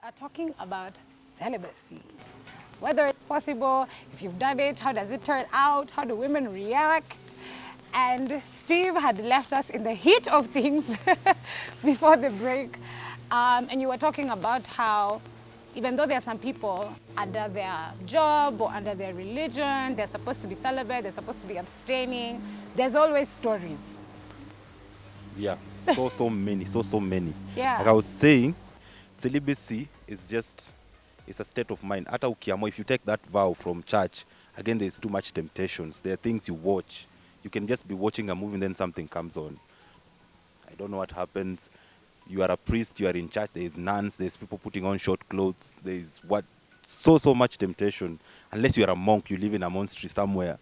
are talking about celibacy. Whether it's possible, if you've done it, how does it turn out, how do women react? And Steve had left us in the heat of things before the break. And you were talking about how even though there are some people under their job or under their religion, they're supposed to be celibate, they're supposed to be abstaining, there's always stories. Yeah, so many, so many. Like Yeah. I was saying, celibacy is just, it's a state of mind. Hata ukiamua, if you take that vow from church, again, there's too much temptations. There are things you watch. You can just be watching a movie and then something comes on. I don't know what happens. You are a priest, you are in church, there's nuns, there's people putting on short clothes, there's so much temptation. Unless you are a monk, you live in a monastery somewhere,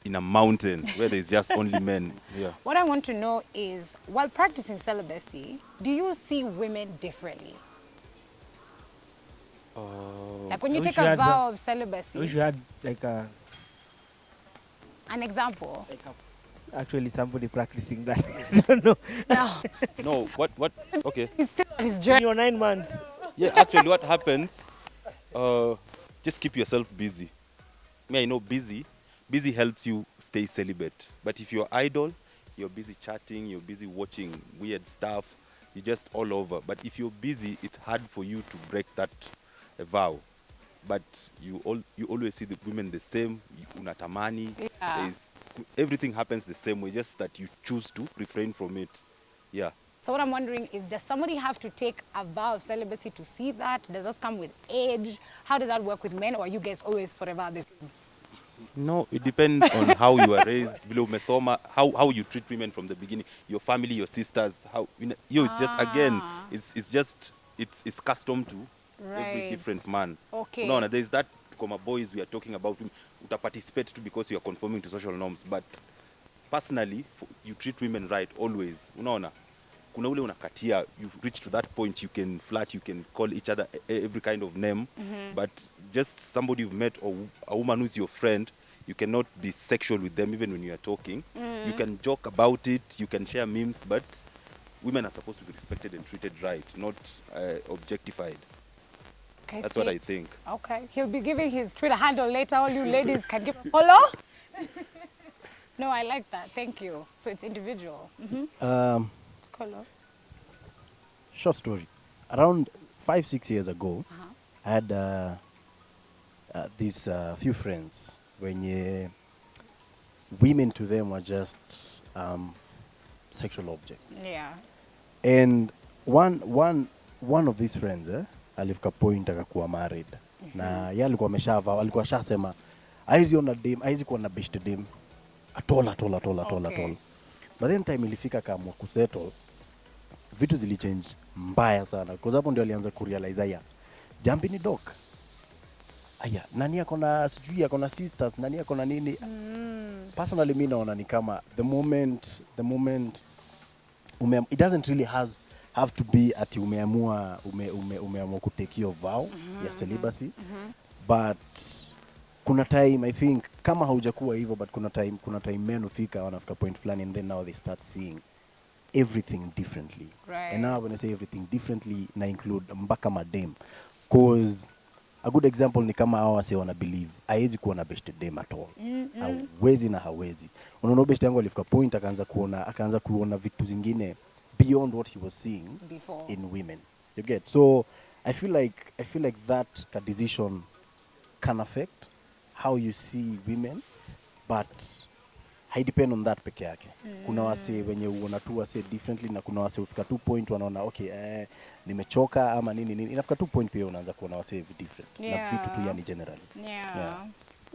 in a mountain, where there's just only men. Yeah. What I want to know is, while practicing celibacy, do you see women differently? Like when I you wish take you a had vow of I wish celibacy, you had like a an example. actually somebody practicing that. I don't know. No, No, okay. he's still on his In journey. your 9 months. Yeah, actually, what happens, just keep yourself busy. I know busy helps you stay celibate. But if you're idle, you're busy chatting, you're busy watching weird stuff, you're just all over. But if you're busy, it's hard for you to break that vow. But you always see the women the same, unatamani, Yeah. there's, everything happens the same way, just that you choose to refrain from it. Yeah. So what I'm wondering is, does somebody have to take a vow of celibacy to see that? Does that come with age? How does that work with men, or are you guys always forever the same? No, it depends on how you are raised, vile umesoma, how you treat women from the beginning, your family, your sisters, how it's just again, Ah, it's just it's custom to every right. different man. Okay. No, there's that comma boys we are talking about, uta participate too because you are conforming to social norms, but personally you treat women right always. Unaona, kuna ule unakatia, you've reached to that point, you can flirt, you can call each other every kind of name, but just somebody you've met or a woman who's your friend, you cannot be sexual with them even when you are talking. You can joke about it, you can share memes, but women are supposed to be respected and treated right, not objectified. Okay, That's what I Steve. think. Okay, he'll be giving his Twitter handle later. All you ladies can give a follow. No, I like that. Thank you. So it's individual. Um, Color. Short story. Around 5-6 years ago, I had these few friends when women to them were just sexual objects. Yeah. And one of these friends alifika point akakuwa married. Na yeye alikuwa ameshava, alikuwa shasema haizi ona dem, haizi kuwa na best dem at all. Okay. But then time ilifika kama kusettle, vitu zilichange mbaya sana. Kwa sababu ndio alianza kurealize haya, jambi ni dog. Aya, nani akona sijui akona sisters, nani akona nini? Personally mimi naona ni kama the moment it doesn't really have to be ati umeamua kutake your vow ya celibacy, but kuna time I think kama haujakuwa hivyo, but kuna time men ufika wanafika point fulani and then now they start seeing everything differently. Right. And now when I say everything differently, na include mpaka madem, cause a good example ni kama hao wase wana believe haiwezi kuwa na best dem at all. Hawezi na hawezi. Unaona best yangu alifika point akaanza kuona vitu zingine beyond what he was seeing Before. in women. You get? So I feel like that decision can affect how you see women, but I depend on that peke yake. Kuna wase wenye uona tu wase differently, na kuna wase ufika tu point wanaona okay, nimechoka ama nini. Inafika tu point pia unaanza kuona wase different. Yeah. Na vitu tu yani generally. Yeah.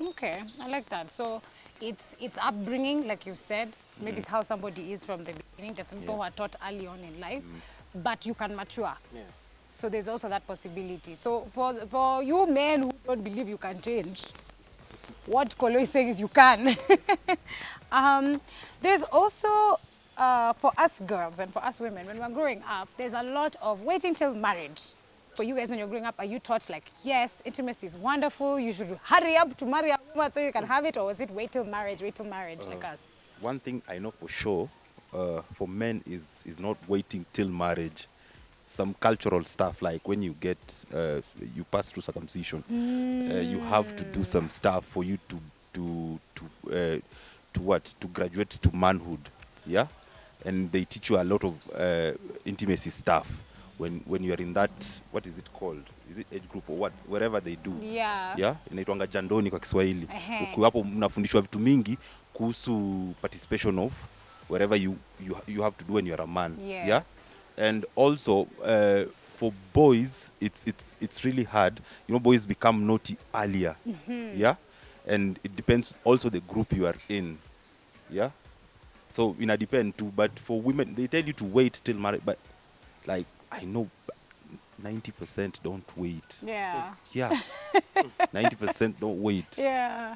Okay, I like that. So it's upbringing, like you said. Maybe it's how somebody is from the beginning. There's some people who are taught early on in life, but you can mature. Yeah. So there's also that possibility. So for you men who don't believe you can change, what Kolo is saying is you can. There's also, for us girls and for us women, when we're growing up, there's a lot of waiting till marriage. For you guys, when you're growing up, are you taught like, yes, intimacy is wonderful, you should hurry up to marry a woman so you can have it, or was it wait till marriage, like us? One thing I know for sure, for men is not waiting till marriage. some cultural stuff, like when you get you pass through circumcision, you have to do some stuff for you to graduate to manhood, yeah. And they teach you a lot of intimacy stuff when you are in that, what is it called, is it age group or what, wherever they do, Yeah. yeah, inaitwanga jandoni kwa Kiswahili. Ehe. Ukiwapo mnafundishwa vitu mingi kuhusu participation of wherever you have to do when you are a man. Yes. Yeah. And also for boys it's really hard, you know, boys become naughty earlier. Yeah. And it depends also the group you are in. Yeah. So ina depend too, but for women they tell you to wait till marriage, but like I know 90% don't wait. Yeah. Yeah. 90% don't wait. Yeah.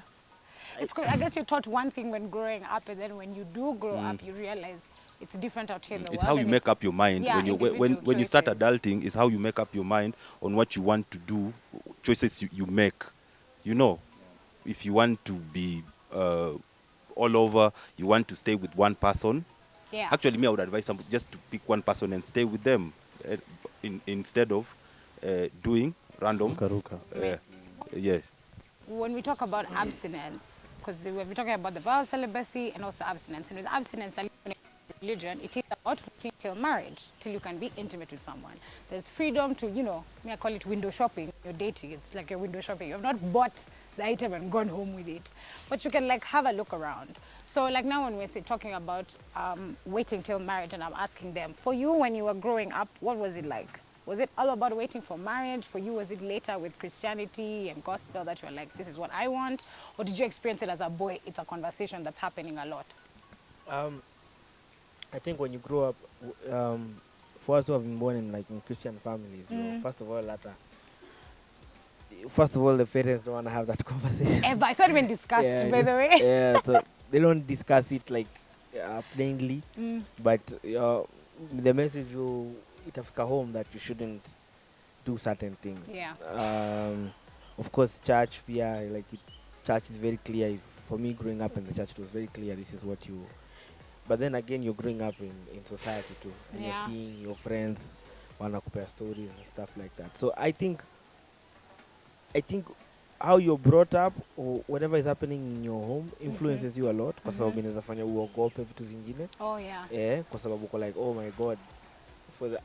It's good. I guess you're taught one thing when growing up, and then when you do grow up, you realize it's different out here in the It's world. how you and make it's- up your mind yeah, when you individual when you start choices. adulting. Is how you make up your mind on what you want to do, choices you make. You know, if you want to be all over, you want to stay with one person. Yeah. Actually, me, I would advise some just to pick one person and stay with them, instead of doing random. Ruka. Yes. When we talk about abstinence, because we're talking about the vow of celibacy and also abstinence. And with abstinence and religion, it is about waiting till marriage, till you can be intimate with someone. There's freedom to, you know, me I call it window shopping. You're dating, it's like a window shopping. You've not bought the item and gone home with it, but you can like have a look around. So like now when we're talking about waiting till marriage, and I'm asking them, for you when you were growing up, what was it like? Was it all about waiting for marriage? For you, was it later with Christianity and gospel that you were like, this is what I want? Or did you experience it as a boy? It's a conversation that's happening a lot. I think when you grow up, for us who have been born in like in Christian families, you know, first of all, the parents don't want to have that conversation. Ever. It's not even discussed, by the way. Yeah, so they don't discuss it like plainly, but the message will itafika home that you shouldn't do certain things. Yeah. Of course, church, yeah, like church is very clear. For me, growing up in the church, it was very clear. This is what you. But then again, you're growing up in society too, and Yeah. you're seeing your friends wanna stories and stuff like that. So I think how you're brought up or whatever is happening in your home influences you a lot, kwa sababu inaweza fanya uogope vitu zingine. Oh, yeah. Kwa sababu uko like, oh my god,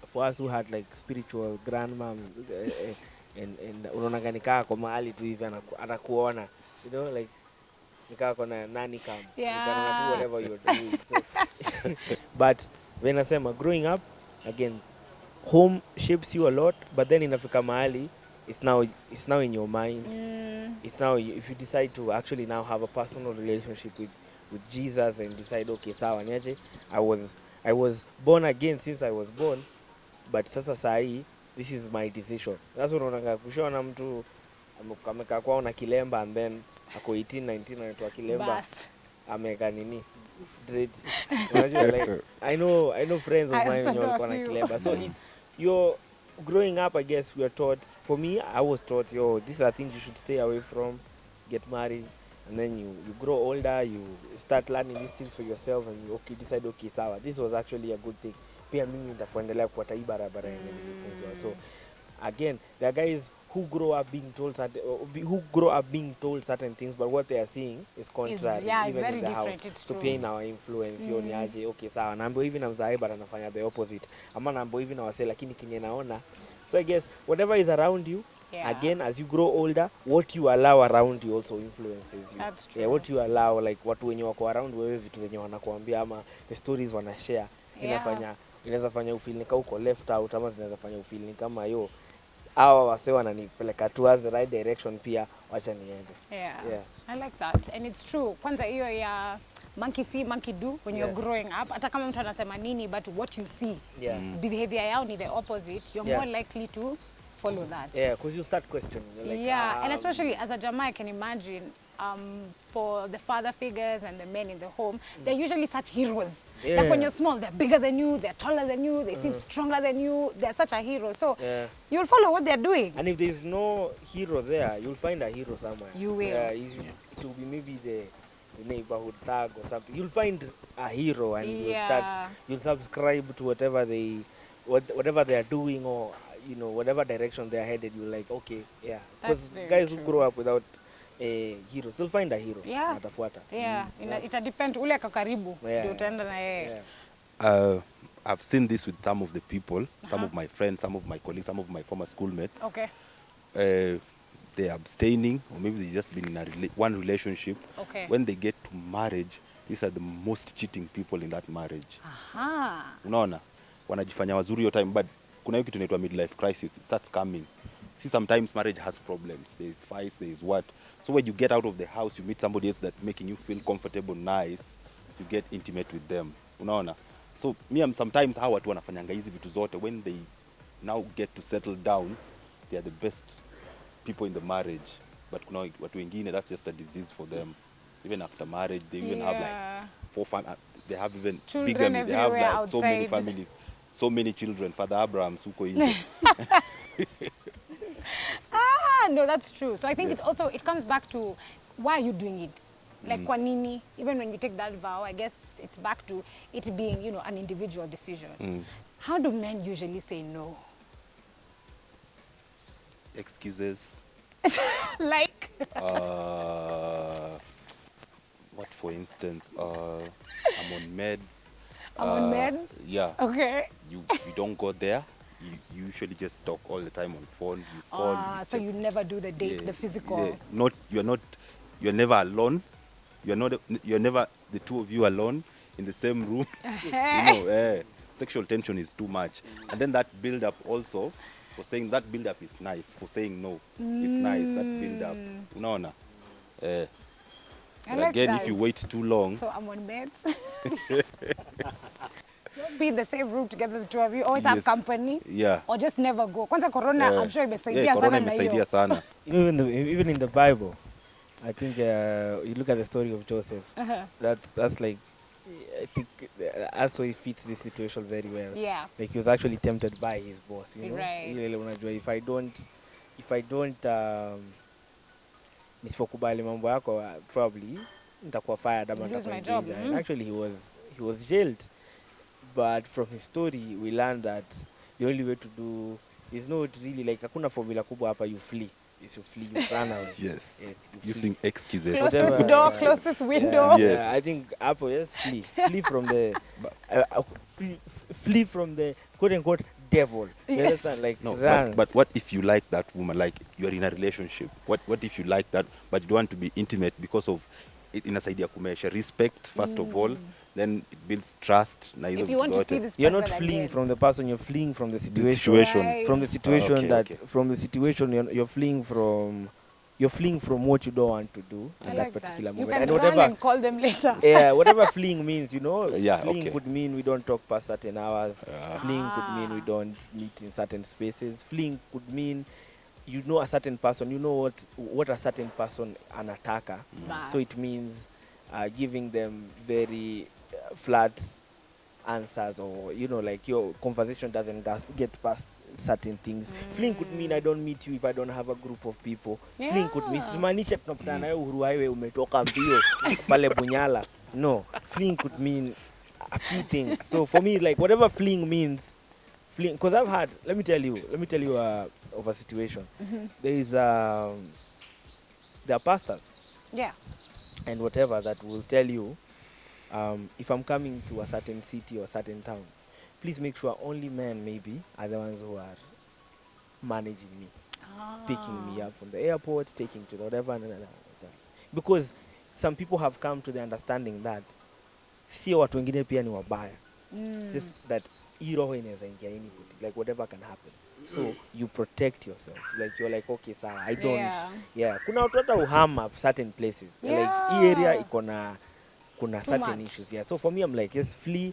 for us who had like spiritual grandmoms and unaona nikaa kwa mahali tu hivi anakuona, you know, like nikaa kona nani kama Yeah. you can do whatever you're doing. So, but when I say growing up again, home shapes you a lot, but then inafika mahali it's now in your mind. It's now if you decide to actually now have a personal relationship with Jesus and decide, okay, sawa niaje, I was born again since I was born, but sasa sahi this is my decision. That's what unaona kushaona mtu amekaa kwao na kilemba and then ako 18 19 anaitwa kilemba Bas. ameka nini dread. Unajua, like I know friends of I mine also wenye know a walikuwa na few. kilemba. So it's you're growing up, I guess we are taught, for me I was taught, these are things you should stay away from, get married, and then you grow older, you start learning these things for yourself, and you decide, okay, sawa, this was actually a good thing. Pia mimi nitaendelea kufuata hii barabara yenye nilifunzwa. So again, there are guys who grow up being told certain things, but what they are seeing is contrary. It's even very in the different, house. it's So true. pia in our influence, hiyo ni aje, okay, sawa, naambiwa hivi na mzae but anafanya the opposite. Ama naambiwa hivi na wasee lakini kinye naona. So I guess whatever is around you, Yeah. again, as you grow older, what you allow around you also influences you. That's true. Yeah, what you allow, like watu wenye wako around wewe, vitu zenye wanakuambia ama the stories wanashare, inaweza fanya ufeel ni kama uko left out, ama zinaweza fanya ufeel ni kama hawa wasee wananipeleka towards the right direction, pia wacha niende. Yeah. Yeah. I like that. And it's true. Kwanza hiyo ya monkey see, monkey do when you're growing up. Hata kama mtu anasema nini, but what you see, behavior yao ni the opposite, you're more likely to follow that. Yeah, because you start questioning. You're like, And especially as a Jamaa, I can imagine for the father figures and the men in the home, they're usually such heroes. Like when you're small, they're bigger than you, they're taller than you, they seem stronger than you, they're such a hero. So you'll follow what they're doing. and if there's no hero there, you'll find a hero somewhere. You will. Yeah, it will be maybe the neighborhood thug or something. You'll find a hero and you'll subscribe to whatever they whatever they are doing, or whatever direction they are headed, you're like, okay, yeah. That's Because very guys who true. grow up without a hero, they'll find a hero. Yeah. Watafuata. Yeah, ita depend ule ako karibu Yeah. ndio utaenda na yeye. Yeah. I've seen this with some of the people, some of my friends, some of my colleagues, some of my former schoolmates. Okay. They're abstaining, or maybe they've just been in one relationship. Okay. When they get to marriage, these are the most cheating people in that marriage. Aha. Unaona, wanajifanya wazuri hiyo time, but kuna hiyo kitu inaitwa midlife crisis. It starts coming. See, sometimes marriage has problems. There is fights, there is what. So when you get out of the house, you meet somebody else that making you feel comfortable, nice. You get intimate with them. Unaona. So sometimes hawa watu wanafanyanga hizi vitu zote, when they now get to settle down, they are the best people in the marriage. But kuna watu wengine, that's just a disease for them. Even after marriage, they even have like 4 families. They have even Children bigamy. They have everywhere like so many outside. families, so many children. Father Abraham's huko nje. No, that's true. So I think it comes back to why are you doing it? Like kwa nini? Even when you take that vow, I guess it's back to it being, an individual decision. How do men usually say no? Excuses. Like What, for instance? I'm on meds. I'm on meds? Yeah. Okay. You don't go there. You usually just talk all the time on phone. You call. So you never do the date, Yeah, the physical. yeah. You're never alone. You're never the two of you alone in the same room. Sexual tension is too much. And then that build up also, for saying that build up is nice. For saying no, it's nice, that build up. Unaona? I But like again, that. if you wait too long, So I'm on meds. Don't be in the same room together, the two of you. Always have Yes. company. Yeah. Or just never go. Kwanza corona, I'm sure imesaidia yeah, sana corona na hiyo. imesaidia sana. Even in the Bible, I think you look at the story of Joseph. That's like, I think also he fits this situation very well. Yeah. Like he was actually tempted by his boss, Right. Ile unajua, if I don't nisipokubali mambo yako, probably nitakuwa fired ama Lose nitakuwa my job. in danger. And actually he was jailed. But from his story we learned that the only way to do is not really like hakuna formula kubwa hapa, you flee. You flee, you run away. Yes. You Using flee. excuses. Closest Whatever, door, yeah. closest window. Yes. I think Apple, yes, flee from the flee from the quote unquote devil. You Yes. understand? Like No, run. but what if you like that woman? Like you are in a relationship. What if you like that, but you don't want to be intimate because of it? Inasaidia kumesha respect first of all, then it builds trust. Na hizo If you want to vitu see zote. this You're person not fleeing again. from the person, you're fleeing from the The situation. situation. Right. From the situation Okay. from the situation you're fleeing from. You're fleeing from what you don't want to do I in like that particular that. You moment. can And run and call them later. yeah, whatever fleeing means, Yeah, fleeing okay. could mean we don't talk past certain hours. Fleeing could mean we don't meet in certain spaces. Fleeing could mean a certain person, what a certain person anataka. So it means giving them very flat answers, or like your conversation doesn't get past certain things. Fleeing could mean I don't meet you if I don't have a group of people. Fleeing could mean simaanisha tunakutana nayo Uhuru Highway umetoka mbio pale Bunyala. No, fleeing could mean a few things. So for me, like whatever fleeing means, fleeing, because let me tell you of a situation. There are pastors Yeah. and whatever that will tell you, if I'm coming to a certain city or certain town, please make sure only men maybe are the ones who are managing me, picking me up from the airport, taking to the whatever, because some people have come to the understanding that sio watu wengine pia ni wabaya. It's just that hii roho inaweza ingia anybody, like whatever can happen. So you protect yourself, like you're like, okay, sawa, I don't. Yeah. Kuna watu hata uhama certain places. Yeah. Like hii area kuna Too certain much. issues. Yeah. So for me, I'm like, yes, flee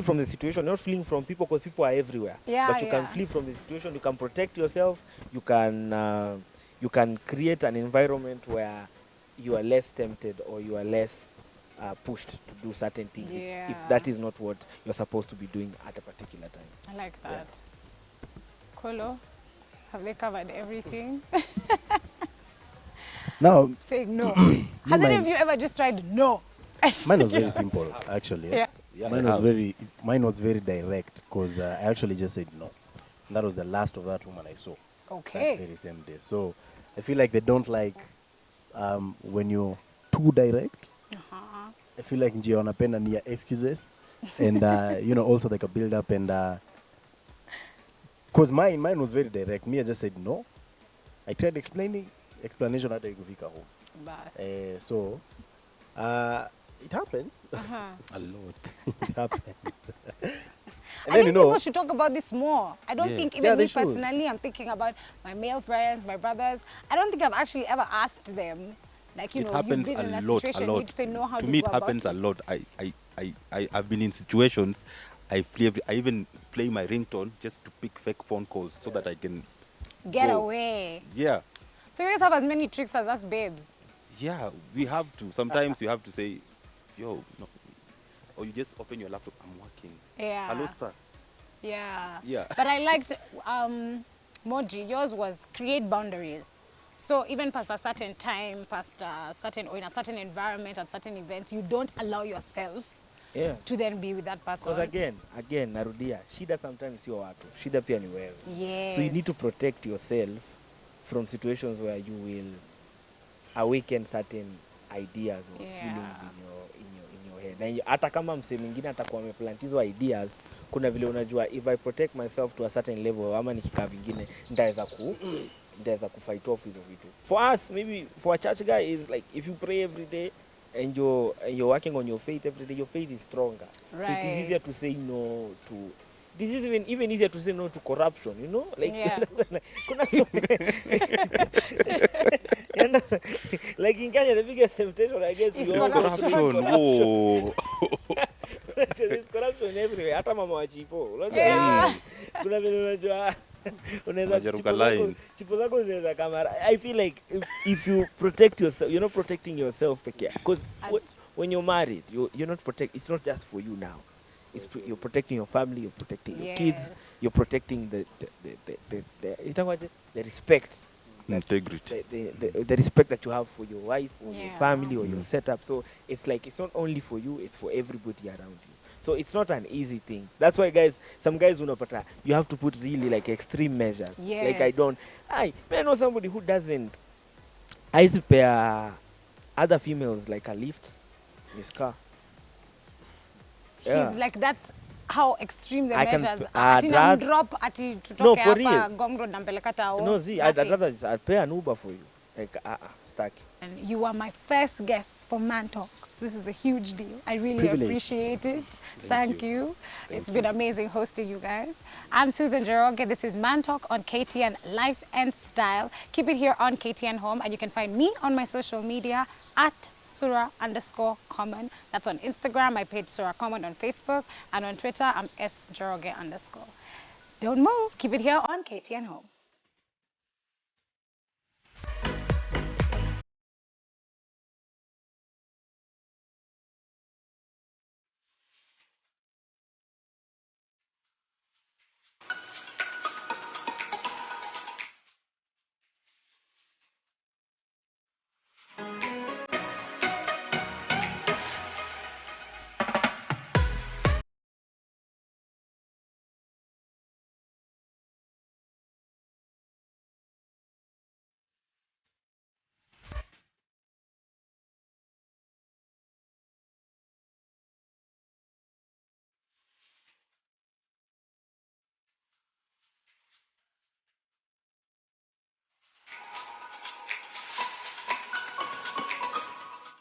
from the situation, not fleeing from people, because people are everywhere. Yeah, But you can flee from the situation. You can protect yourself. You can create an environment where you are less tempted, or you are less pushed to do certain things if that is not what you're supposed to be doing at a particular time. I like that. Kolo, have they covered everything? Now, Saying no. Has any mine- of you ever just tried no? mine was very simple, actually. Yeah. Yeah, Mine I was have. very direct because I actually just said no. And that was the last of that woman I saw that Okay. very same day. So I feel like they don't like when you're too direct. Uh-huh. I feel like njia wanapenda ni ya excuses and also like a build up and because mine was very direct. Me, I just said no. I tried explaining, explanation hata ikufika home. Bas. So it happens. A lot. It happens. And I then think people should talk about this more. I don't Yeah. think Yeah, even they me should. personally, I'm thinking about my male friends, my brothers. I don't think I've actually ever asked them, like, It you've happens been a in a lot, situation, a you lot. need to say no, how To do me, you it go about happens a it? lot. I've been in situations. I even play my ringtone just to pick fake phone calls so that I can Get go. away. Yeah, So you guys have as many tricks as us babes. yeah. We have to. Sometimes you have to say, "Yo, no," or you just open your laptop. I'm working. Yeah. Hello, sir. Yeah. Yeah. But I liked, Moji, yours was create boundaries. So even past a certain time, past a certain, or in a certain environment, at certain events, you don't allow yourself Yeah. to then be with that person. Because again, narudia, shida sometimes sio watu, shida pia ni wewe. Yes. So you need to protect yourself from situations where you will awaken certain ideas or Yeah. feelings in your head. Na hata kama msee mwingine atakuwa ameplant hizo ideas, kuna vile unajua if I protect myself to a certain level ama nikikaa vingine nitaweza kufight off hizo vitu. For us, maybe for a church guy is like if you pray every day and you're working on your faith every day, your faith is stronger. So it is easier to say no to this is even easier to say no to corruption, you know? Like Yeah. kuna so like in Kenya the biggest temptation I guess It's we all corruption. Corruption. Whoa. There's corruption everywhere. Hata mama wa chipo. Unajua Yeah. kuna vile unajua unaweza Unajaruka line. chipo zako zinaweza kamera. I feel like if you protect yourself, you're not protecting yourself because when you're married, you're not it's not just for you now. You're protecting your family, you're protecting your kids, Yes. you're protecting the respect. Integrity. The respect that you have for your wife or your Yeah. family or your setup. So it's like it's not only for you, it's for everybody around you. So it's not an easy thing. That's why some guys unapata you have to put really like extreme measures. Like I know somebody who doesn't pair other females like a lift in his car. Yeah. He's like, that's how extreme the I can measures p- are. Ati I'd rather- namdrop, ati No, tutoke for hapa real. Gong Road nampeleka tao. No, see, I'd Nothing. rather I'd pay an Uber for you. Like stuck. And you are my first guest for Man Talk. This is a huge deal. I really Privilege. appreciate it. Thank you. It's been amazing hosting you guys. I'm Susan Jeroge. This is Man Talk on KTN Life and Style. Keep it here on KTN Home, and you can find me on my social media at Sura_Common. That's on Instagram. My page Sura Common on Facebook, and on Twitter I'm S Jeroge_. Don't move. Keep it here on KTN Home.